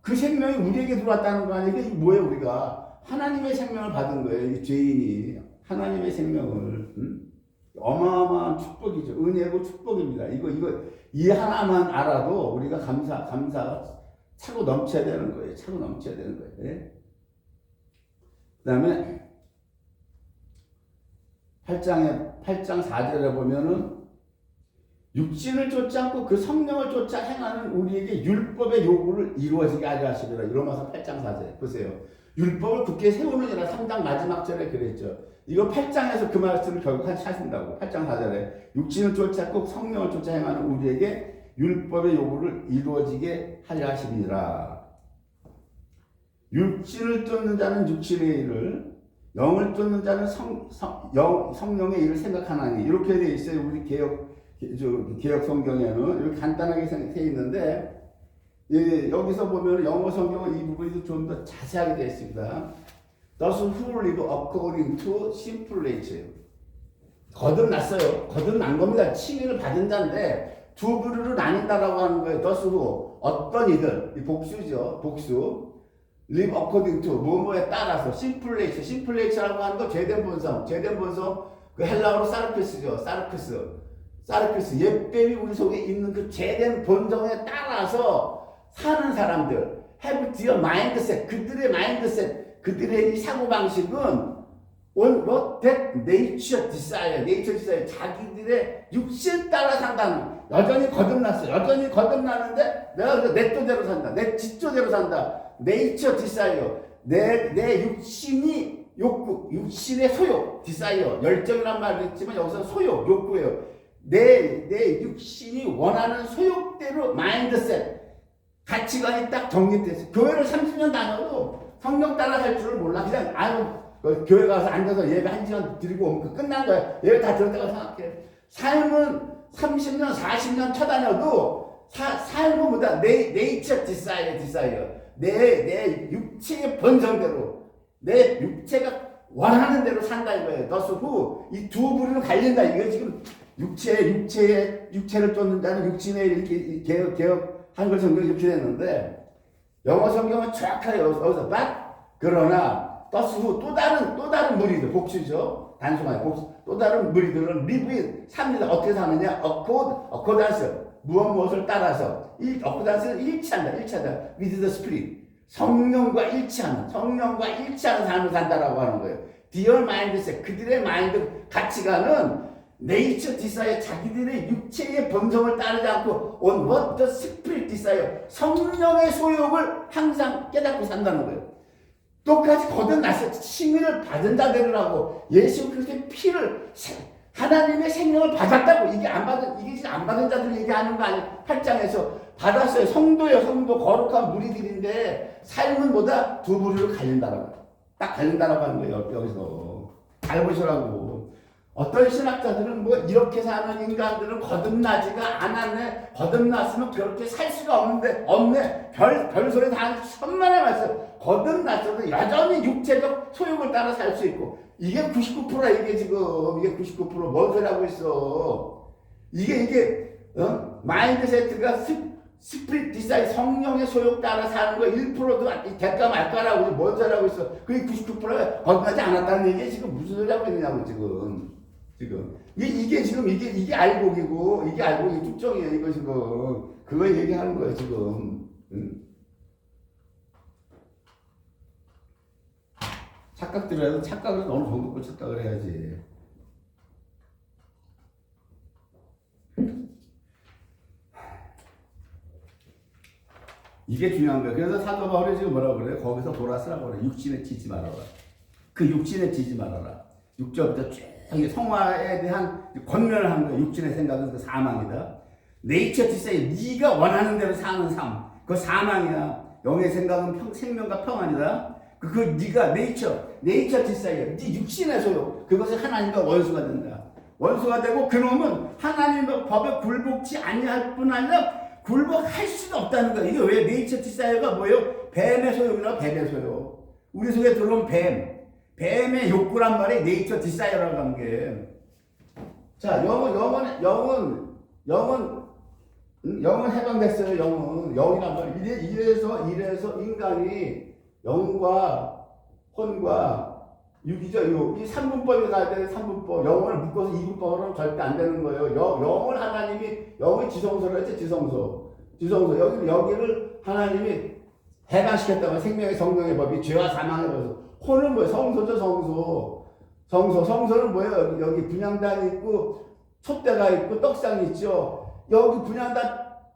그 생명이 우리에게 들어왔다는 거 아니에요? 이게 뭐예요, 우리가? 하나님의 생명을 받은 거예요. 이 죄인이. 하나님의 생명을. 어마어마한 축복이죠. 은혜고 축복입니다. 이 하나만 알아도 우리가 감사가 차고 넘쳐야 되는 거예요. 예? 그 다음에 8장 4절에 보면은 육신을 쫓지 않고 그 성령을 쫓아 행하는 우리에게 율법의 요구를 이루어지게 하려 하시리라. 로마서 8장 4절 보세요. 율법을 굳게 세우느니라 3장 마지막 절에 그랬죠. 이거 8장에서 그 말씀을 결국 하신다고. 8장 4절에 육신을 쫓지 않고 성령을 쫓아 행하는 우리에게 율법의 요구를 이루어지게 하려 하시니라. 육신을 쫓는 자는 육신의 일을, 영을 쫓는 자는 성령의 일을 생각하나니, 이렇게 되어 있어요. 우리 개혁 성경에는 이렇게 간단하게 되어 있는데, 여기서 보면 영어 성경은 이 부분이 좀 더 자세하게 되어 있습니다. Those who live according to simple nature. 거듭났어요. 거듭난 겁니다. 칭의를 받은 자인데 두 부류로 나뉜다라고 하는 거예요. Those who, 어떤 이들, 이 복수죠. 복수. Live according to, 뭐뭐에 따라서. Simple nature라고 하는 거 죄된 본성. 그 헬라어로 사르피스죠. 사르피스. 옛뱀이 우리 속에 있는 그 죄된 본성에 따라서 사는 사람들. Have their mindset. 그들의 마인드셋. 그들의 이 사고방식은 what that nature desire. 자기들의 육신 따라 산다는. 여전히 거듭나는데 내가 내 뜻대로 산다. 내 지조대로 산다. nature desire. 내 육신이 욕구, 육신의 소욕, desire. 열정이란 말을 했지만 여기서 소욕, 욕구예요. 내 육신이 원하는 소욕대로 마인드셋, 가치관이 딱 정립됐어요. 교회를 30년 다녀도 성령 따라 살 줄을 몰라. 그냥 교회 가서 앉아서 예배 1시간 드리고 오면 끝난 거야. 예배 다 들었다고 생각해. 삶은 30년, 40년 쳐다녀도 삶은 뭐다? 네이처 디사이어. 내 육체의 본성대로, 내 육체가 원하는 대로 산다 이거예요. 더스 후, 이 두 부류로 갈린다. 이거 지금 육체를 쫓는 자는 육신에 이렇게 개혁 한글 성경이 이렇게 됐는데, 영어 성경은 정확하게 여기서 그러나 더스 후 또 다른 무리들, 복수죠. 단순하게 복수. 또 다른 무리들은 리브인 삽니다. 어떻게 사느냐? 어코단스. 무엇을 따라서. 어코단스는 일치한다. with the spirit. 성령과 일치하는 삶을 산다라고 하는 거예요. Their mindset. 그들의 마인드 가치관은 네이처 디사이어, 자기들의 육체의 본성을 따르지 않고 on what the spirit desire, 성령의 소욕을 항상 깨닫고 산다는 거예요. 똑같이 거듭났어. 칭의를 받은 자들이라고. 예수 그리스도의 피를, 하나님의 생명을 받았다고. 이게 안 받은 자들 얘기하는 거 아니에요. 8장에서 받았어요. 성도 거룩한 무리들인데 삶은 보다 두 부류로 갈린다라고. 딱 갈린다라고 하는 거예요. 여기서 잘 보시라고. 어떤 신학자들은 뭐 이렇게 사는 인간들은 거듭나지가 않았네. 거듭났으면 그렇게 살 수가 없네. 별 소리 다 천만에 말씀. 거듭났어도 여전히 육체적 소욕을 따라 살 수 있고. 이게 99%야, 이게 지금. 이게 99%. 뭔 소리 하고 있어. 이게, 마인드세트가 스피릿 디사이 성령의 소욕 따라 사는 거 1%도 될까 말까라고 뭔 소리 하고 있어. 그게 99%가 거듭나지 않았다는 얘기 지금 무슨 소리 하고 있느냐고, 지금. 이게 지금 이게 알곡이고 이게 알곡이 특종이에요. 이거 지금 그거 얘기하는 거예요 지금. 착각들어도 착각을 어느 정도 착각을 해야지. 이게 중요한 거예요. 그래서 사도 바울이 지금 뭐라고 그래요? 거기서 돌아서라고 그래. 육신에 치지 말아라. 그 육신에 치지 말아라. 6절부터 쭉 성화에 대한 권면을 하는 거예요. 육신의 생각은 그 사망이다. 네이처 디사이, 네가 원하는 대로 사는 삶, 그 사망이야. 영의 생각은 생명과 평안이다. 네가 네이처 디사이, 네 육신의 소욕, 그것이 하나님과 원수가 된다. 원수가 되고 그놈은 하나님의 법에 굴복치 아니할 뿐 아니라 굴복할 수도 없다는 거야. 이게 왜 네이처 디사이어가 뭐예요? 뱀의 소욕이라고. 뱀의 소욕. 우리 속에 들어온 뱀의 욕구란 말이 네이처 디사이어라고 하는 게. 자, 영은 해방됐어요. 영이란 말이. 이래서 인간이 영과 혼과 육이죠. 이 3분법이 가야 되는 3분법. 영을 묶어서 2분법으로는 절대 안 되는 거예요. 영을 하나님이, 영의 지성소를 했지, 지성소. 여기를 하나님이 해방시켰다면 생명의 성령의 법이 죄와 사망의 법에서. 혼은 뭐예요? 성소죠, 성소는 뭐예요? 여기 분향단이 있고, 촛대가 있고, 떡상이 있죠. 여기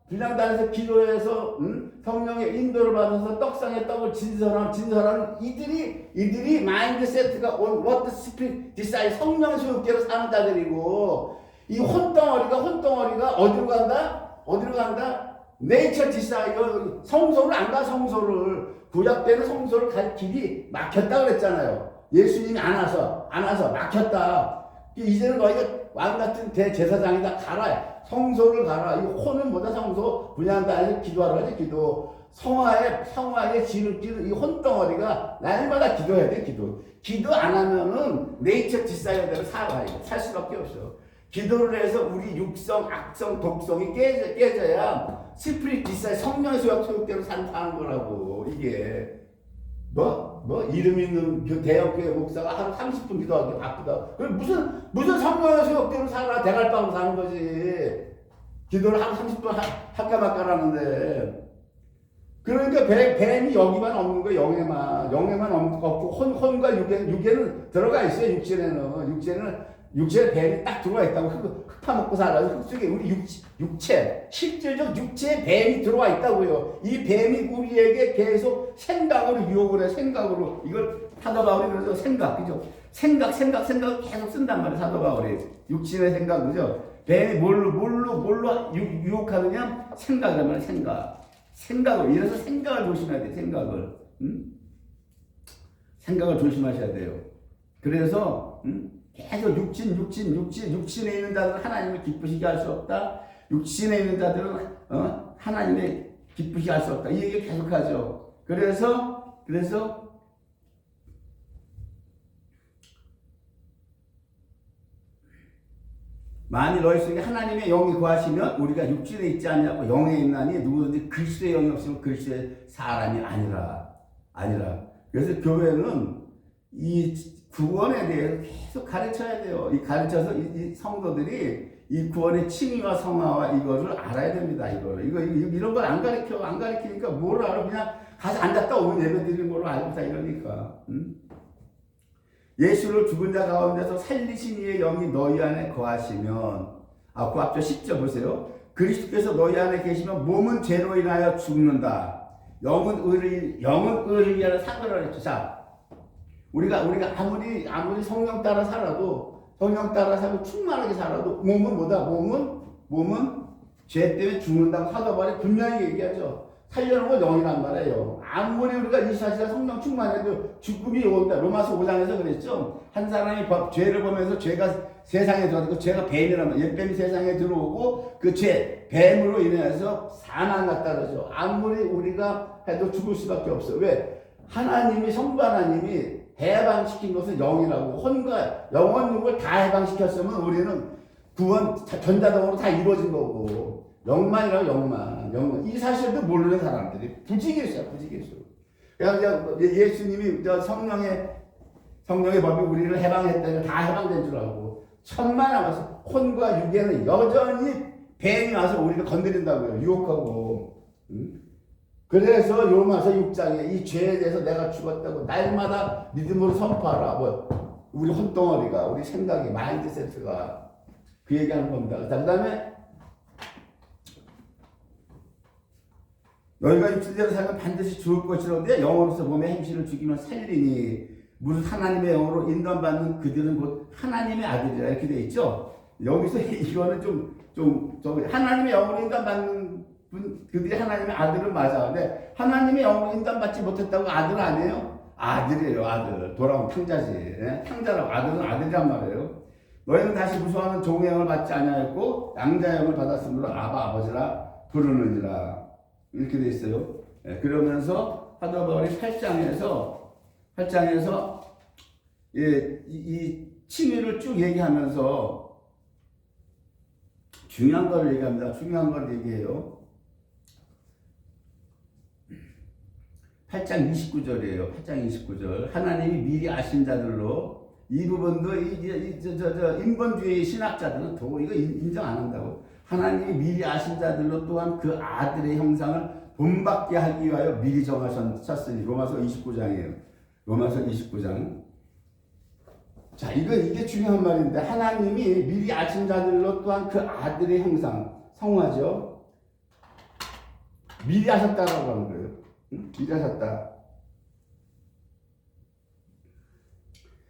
분향단에서 기도해서, 성령의 인도를 받아서 떡상의 떡을 진설하는 이들이 마인드세트가 온, what the spirit decide, 성령의 소욕대로 사는 자들이고, 이 혼덩어리가 어디로 간다? 네이처 디사이어. 성소를 안 가. 성소를 구약 때는 성소를 갈 길이 막혔다 그랬잖아요. 예수님이 안 와서 막혔다. 이제는 너희가 왕 같은 대제사장이다. 가라. 성소를 가라. 이 혼은 뭐다? 성소. 분향단에서 기도하러 가지. 기도. 성화에 지름길 이 혼덩어리가 날마다 기도해야 돼. 기도 안 하면은 네이처 디사이어대로 살 수밖에 없어. 기도를 해서 우리 육성, 악성, 독성이 깨져야 스피릿 디사이, 성령의 소욕대로 사는 거라고. 이게 이름 있는 대형교회 목사가 하루 30분 기도하기 바쁘다. 그럼 무슨 성령의 소욕대로 살아? 대갈빵으로 사는 거지. 기도를 하루 30분 할까 말까라는데. 그러니까 뱀이 여기만 없는 거예요. 영에만 없고 혼과 육에는 들어가 있어요. 육체에 뱀이 딱 들어와 있다고. 흙 파먹고 살아요. 흙 속에 우리 육체, 실질적 육체에 뱀이 들어와 있다고요. 이 뱀이 우리에게 계속 생각으로 유혹을 해. 생각으로. 이걸 사도 바울이 그래서 생각, 그죠? 생각을 계속 쓴단 말이에요. 사도 바울이. 육신의 생각, 그죠? 뱀이 뭘로 유혹하느냐? 생각이란 말이에요. 생각을. 이래서 생각을 조심해야 돼. 생각을 조심하셔야 돼요. 그래서 계속 육신에 있는 자들은 하나님을 기쁘시게 할 수 없다. 육신에 있는 자들은 하나님의 기쁘시게 할 수 없다. 이 얘기 계속하죠. 그래서 만일 너희 속에 하나님의 영이 거하시면 우리가 육신에 있지 않냐고 영에 있나니 누구든지 그리스도의 영이 없으면 그리스도의 사람이 아니라. 그래서 교회는 이 구원에 대해서 계속 가르쳐야 돼요. 가르쳐서 이 성도들이 이 구원의 칭의와 성화와 이거를 알아야 됩니다. 이런 걸 안 가르치니까 뭘 알아? 그냥 가서 앉았다 오면 예배 드리는 걸로 알고 다 이러니까. 예수를 죽은 자 가운데서 살리신 이의 영이 너희 안에 거하시면, 그 앞쪽 10절 보세요. 그리스도께서 너희 안에 계시면 몸은 죄로 인하여 죽는다. 영은 의를 위하여 산다라고 했죠. 자, 우리가 아무리 성령 따라 살고 충만하게 살아도 몸은 뭐다? 몸은 죄 때문에 죽는다고 사도 바울이 분명히 얘기하죠. 하려는 건 영이란 말이에요. 아무리 우리가 24시간 성령 충만해도 죽음이 온다. 로마서 5장에서 그랬죠. 한 사람이 죄를 보면서 죄가 세상에 들어오고 죄가 뱀이란 말이에요. 옛뱀이 세상에 들어오고 그 죄, 뱀으로 인해서 사망 따르죠. 아무리 우리가 해도 죽을 수밖에 없어. 왜? 하나님이 성부 하나님이 해방시킨 것은 영이라고 혼과 영혼 육을 다 해방시켰으면 우리는 구원 전자동으로 다 이루어진 거고 영만이라고 영만 이 사실도 모르는 사람들이 부지기수야 부지기수. 그래서 예수님이 성령의 법이 우리를 해방했다니까 다 해방된 줄 알고 천만 남아서 혼과 육에는 여전히 뱀이 와서 우리를 건드린다고요. 유혹하고. 그래서 로마서 6장에 이 죄에 대해서 내가 죽었다고 날마다 믿음으로 선포하라. 우리 혼덩어리가 우리 생각이 마인드세트가 그 얘기하는 겁니다. 그 다음에 너희가 육체대로 살면 반드시 죽을 것이라는데 영으로서 몸의 행실을 죽이면 살리니 무릇 하나님의 영으로 인도받는 그들은 곧 하나님의 아들이라 이렇게 돼 있죠. 여기서 이거는 좀 하나님의 영으로 인도받는 그들이 하나님의 아들은 맞아. 근데 하나님의 영으로 인도받지 못했다고 아들 아니에요? 아들이에요. 아들. 돌아온 탕자지. 네? 탕자라고. 아들은 아들이란 말이에요. 너희는 다시 무수하는 종의 영을 받지 아니하였고 양자의 영을 받았으므로 아바 아버지라 부르느니라. 이렇게 돼 있어요. 네, 그러면서 사도 바울이 8장에서 이 칭의를 쭉 얘기하면서 중요한 걸 얘기합니다. 중요한 걸 얘기해요. 8장 29절이에요. 8장 29절. 하나님이 미리 아신 자들로 이 부분도 인본주의 신학자들은 도 이거 인정 안 한다고. 하나님이 미리 아신 자들로 또한 그 아들의 형상을 본받게 하기 위하여 미리 정하셨으니 로마서 29장이에요. 로마서 29장. 자, 이게 중요한 말인데 하나님이 미리 아신 자들로 또한 그 아들의 형상 성화죠. 미리 하셨다라고 하는 거예요. 미리 하셨다.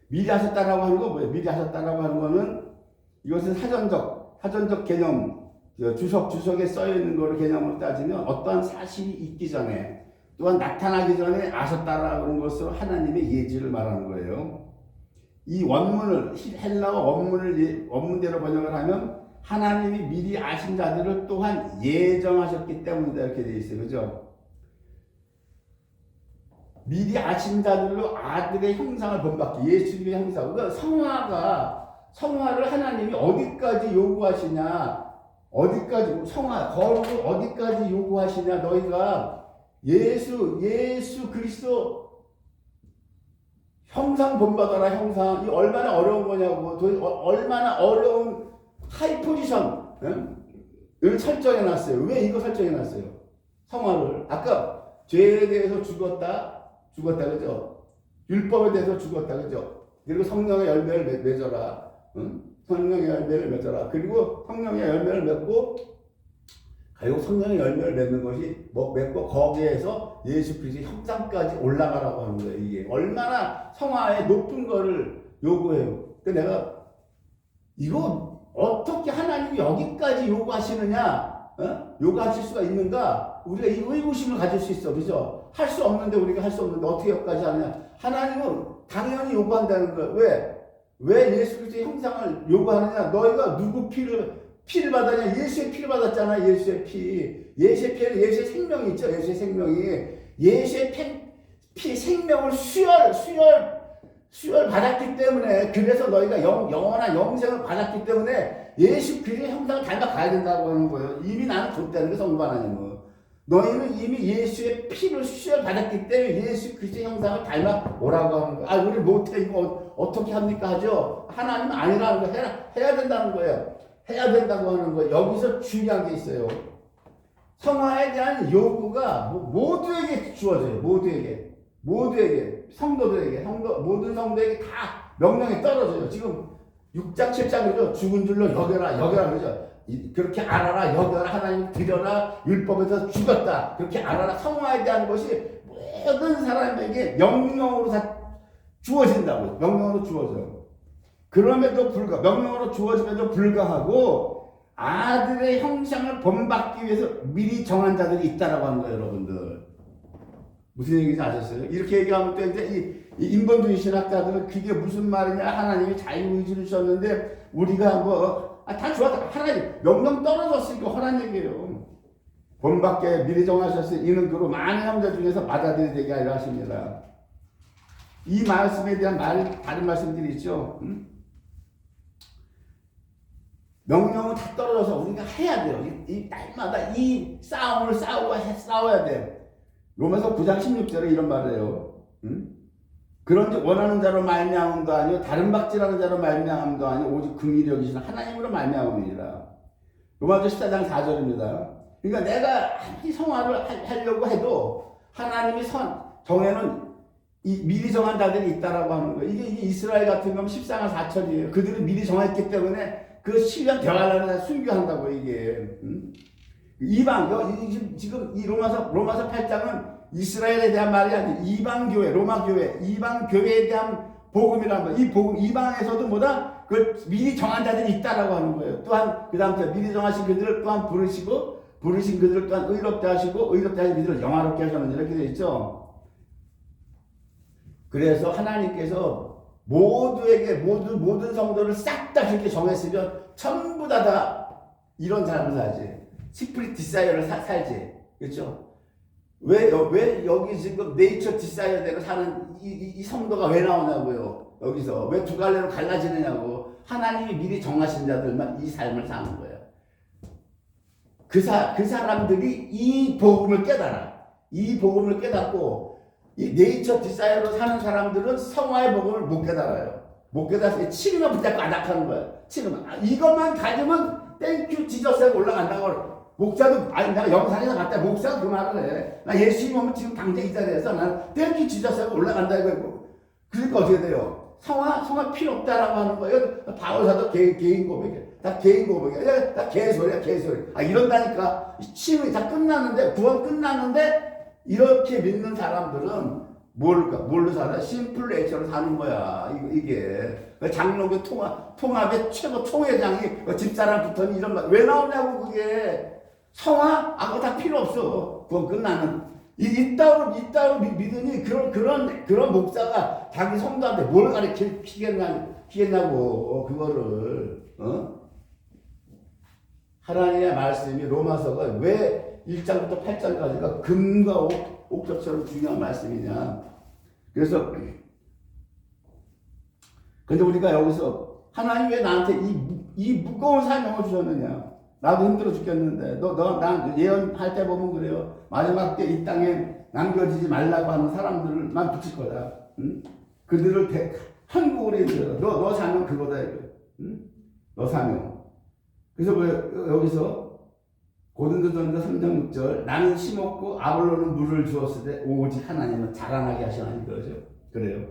미리 하셨다라고 하는 거 뭐예요? 미리 하셨다라고 하는 거는 이것은 사전적 개념, 주석에 써 있는 거를 개념으로 따지면 어떠한 사실이 있기 전에 또한 나타나기 전에 아셨다라는 것으로 하나님의 예지를 말하는 거예요. 이 원문을 헬라어 원문대로 번역을 하면 하나님이 미리 아신 자들을 또한 예정하셨기 때문이다 이렇게 되어 있어요. 그죠? 미리 아신 자들로 아들의 형상을 본받기, 예수님의 형상. 그러니까 성화를 하나님이 어디까지 요구하시냐, 거룩을 어디까지 요구하시냐, 너희가 예수 그리스도 형상 본받아라, 형상. 이 얼마나 어려운 거냐고, 얼마나 어려운 하이 포지션을 설정해놨어요. 왜 이거 설정해놨어요? 성화를. 아까 죄에 대해서 죽었다, 그죠? 율법에 대해서 죽었다, 그죠? 그리고 성령의 열매를 맺어라. 성령의 열매를 맺어라. 그리고 성령의 열매를 맺고, 결국 성령의 열매를 맺는 것이 맺고 거기에서 예수 그리스도의 형상까지 올라가라고 하는 거예요. 이게 얼마나 성화의 높은 거를 요구해요. 그러니까 내가 이거 어떻게 하나님이 여기까지 요구하시느냐, 요구하실 수가 있는가? 우리가 이 의구심을 가질 수 있어, 그죠? 할 수 없는데 우리가 할 수 없는데 어떻게 여기까지 하느냐? 하나님은 당연히 요구한다는 거예요. 왜 예수 그리스도의 형상을 요구하느냐? 너희가 누구 피를 받았냐? 예수의 피를 받았잖아. 예수의 피는 예수의 생명이 있죠. 예수의 생명이 예수의 피 생명을 수혈 받았기 때문에, 그래서 너희가 영원한 영생을 받았기 때문에 예수 그리스도의 형상을 닮아가야 된다고 하는 거예요. 이미 나는 줬다는 게 성부 하나님은. 너희는 이미 예수의 피를 수혈 받았기 때문에 예수 그리스도의 형상을 닮아 오라고 하는 거예요. 우리 못해, 이거 어떻게 합니까? 하죠. 하나님은 아니라는 거 해야 된다는 거예요. 해야 된다고 하는 거예요. 여기서 중요한 게 있어요. 성화에 대한 요구가 모두에게 주어져요. 모두에게 성도들에게 모든 성도에게 다 명령이 떨어져요. 지금 6장 7장이죠. 죽은 줄로 여겨라 그러죠. 그렇게 알아라, 여겨라, 하나님 드려라, 율법에서 죽었다, 그렇게 알아라. 성화에 대한 것이 모든 사람에게 명령으로 다 주어진다고요. 명령으로 주어져요. 명령으로 주어짐에도 불구하고 아들의 형상을 본받기 위해서 미리 정한 자들이 있다라고 하는 거예요, 여러분들. 무슨 얘기인지 아셨어요? 이렇게 얘기하면 또 이제 이 인본주의 신학자들은 그게 무슨 말이냐, 하나님이 자유의지를 주셨는데 우리가 다 좋았다, 하나님 명령 떨어졌으니까 허란 얘기예요. 본받게 미리 정하셨으니 이는 그로 많은 형제 중에서 받아들이게 하려 하십니다. 이 말씀에 대한 다른 말씀들이 있죠. 명령은 다 떨어져서 우리가 해야 돼요. 이 날마다 이 싸움을 싸워야 돼. 로마서 9장 16절에 이런 말을 해요. 그런지 원하는 자로 말미암음도 아니요 다른 박질하는 자로 말미암음도 아니요 오직 긍휼히 여기시는 하나님으로 말미암음이니라. 로마서 14장 4절입니다. 그러니까 내가 이 성화를 하려고 해도 하나님이 정해는 이 미리 정한 자들이 있다라고 하는 거예요. 이게 이스라엘 같은 경우는 14장 4절이에요. 그들은 미리 정했기 때문에 그 7년 대화를 순교한다고 이게. 이방, 지금 이 로마서 8장은 이스라엘에 대한 말이 아니고 이방교회, 로마교회, 이방교회에 대한 복음이란 말이에요. 이 복음, 이방에서도 그 미리 정한 자들이 있다라고 하는 거예요. 또한, 그 다음 미리 정하신 그들을 또한 부르신 그들을 또한 의롭게 하시고, 의롭게 하신 그들을 영화롭게 하셨느니라 이렇게 되어 있죠. 그래서 하나님께서 모든 성도를 싹 다 그렇게 정했으면 전부 다 이런 삶을 살지. 시프릿 디사이어를 살지. 그렇죠? 왜 여기 지금 네이처 디사이어대로 사는 이 성도가 왜 나오냐고요. 여기서 왜 두 갈래로 갈라지느냐고. 하나님이 미리 정하신 자들만 이 삶을 사는 거예요. 그 사람들이 이 복음을 깨닫고 이 네이처 디사이어로 사는 사람들은 성화의 복음을 못 깨달아요. 못 깨달아서 치료만 붙잡고 안락하는 거예요. 이것만 가지면 땡큐 지저스에 올라간다고. 목사도 내가 영상에서 봤다. 목사가 그 말을 해. 나 예수님 오면 지금 당장 이 자리에서 나는 땡큐 지저스에 올라간다 이거. 그러니까 어떻게 돼요? 성화 필요 없다라고 하는 거예요. 바울사도 개인 고백이에요. 다 개인 고백이에요. 다 개소리야. 이런다니까. 치유이 다 끝났는데, 구원 끝났는데 이렇게 믿는 사람들은 뭘로 살아? 심플 네이처로 사는 거야. 이게. 장로교 통합의 최고 총회장이 집사람부터는 이런 말. 왜 나오냐고, 그게. 성화? 그거 다 필요 없어. 구원 끝나는. 이따로 믿으니 그런 목사가 자기 성도한테 뭘 가르치겠냐고, 그거를. 하나님의 말씀이 로마서가 왜 1장부터 8장까지가 금과 옥조처럼 중요한 말씀이냐. 그래서 근데 우리가 여기서 하나님 왜 나한테 이 무거운 사명을 주셨느냐. 나도 힘들어 죽겠는데 난 예언할 때 보면 그래요. 마지막 때 이 땅에 남겨지지 말라고 하는 사람들만 붙일 거다. 응? 그들을 한국으로 해줘요. 너 사명 그거다 이거. 응? 너 사명. 그래서 여기서 고린도전서 3장 6절 나는 심었고 아볼로는 물을 주었을 때 오직 하나님은 자라나게 하시나니 그러죠. 그래요.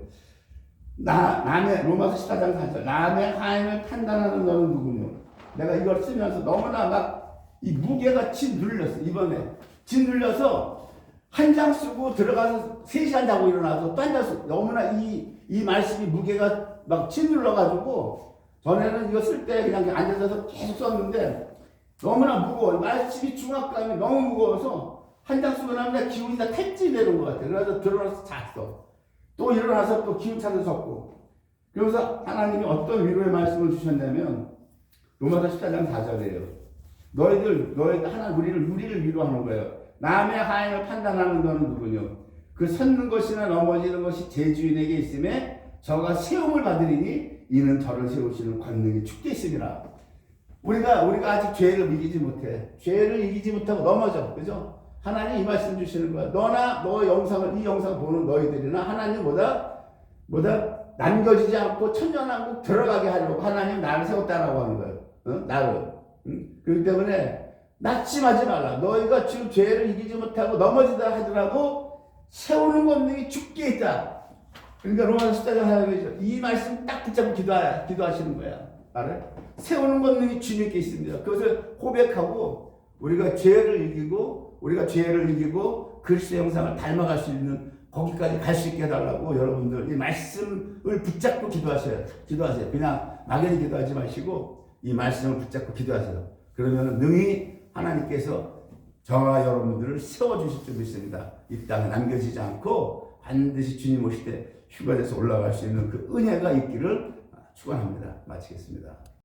로마서 14장 4절 남의 하인을 판단하는 너는 누구냐. 내가 이걸 쓰면서 너무나 막 이 무게가 짓눌렸어. 이번에 짓눌려서 한 장 쓰고 들어가서 3시간 자고 일어나서 또 한 장 쓰고 너무나 이 말씀이 무게가 막 짓눌러가지고 전에는 이거 쓸 때 그냥 앉아서 계속 썼는데 너무나 무거워. 말씀이 중압감이 너무 무거워서 한 장 쓰고 나면 기운이 다 탈진이 되는 것 같아. 그래서 들어가서 잤어. 또 일어나서 또 기운 차서 섰고. 그래서 하나님이 어떤 위로의 말씀을 주셨냐면 로마서 14장 4절이에요. 너희들 하나님 우리를 위로하는 거예요. 남의 하인을 판단하는 너는 누구냐? 그 섰는 것이나 넘어지는 것이 제 주인에게 있음에 저가 세움을 받으리니 이는 저를 세우시는 권능이 주께 있음이라. 우리가 아직 죄를 이기지 못해. 죄를 이기지 못하고 넘어져. 그죠? 하나님 이 말씀 주시는 거야. 이 영상을 보는 너희들이나 하나님 남겨지지 않고 천년왕국 들어가게 하려고 하나님 나를 세웠다라고 하는 거예요. 나를. 그렇기 때문에 낙심하지 말라. 너희가 지금 죄를 이기지 못하고 넘어지다 하더라도 세우는 권능이 주께 있다. 그러니까 로마서 14장 하나님이죠. 이 말씀 딱 붙잡고 기도하시는 거야. 알아요? 세우는 권능이 주님께 있습니다. 그것을 고백하고 우리가 죄를 이기고 그리스도의 형상을 닮아갈 수 있는 거기까지 갈 수 있게 해달라고 여러분들 이 말씀을 붙잡고 기도하세요. 그냥 막연히 기도하지 마시고 이 말씀을 붙잡고 기도하세요. 그러면 능히 하나님께서 저와 여러분들을 세워주실 줄 믿습니다. 이 땅에 남겨지지 않고 반드시 주님 오실 때 휴가돼서 올라갈 수 있는 그 은혜가 있기를 축원합니다. 마치겠습니다.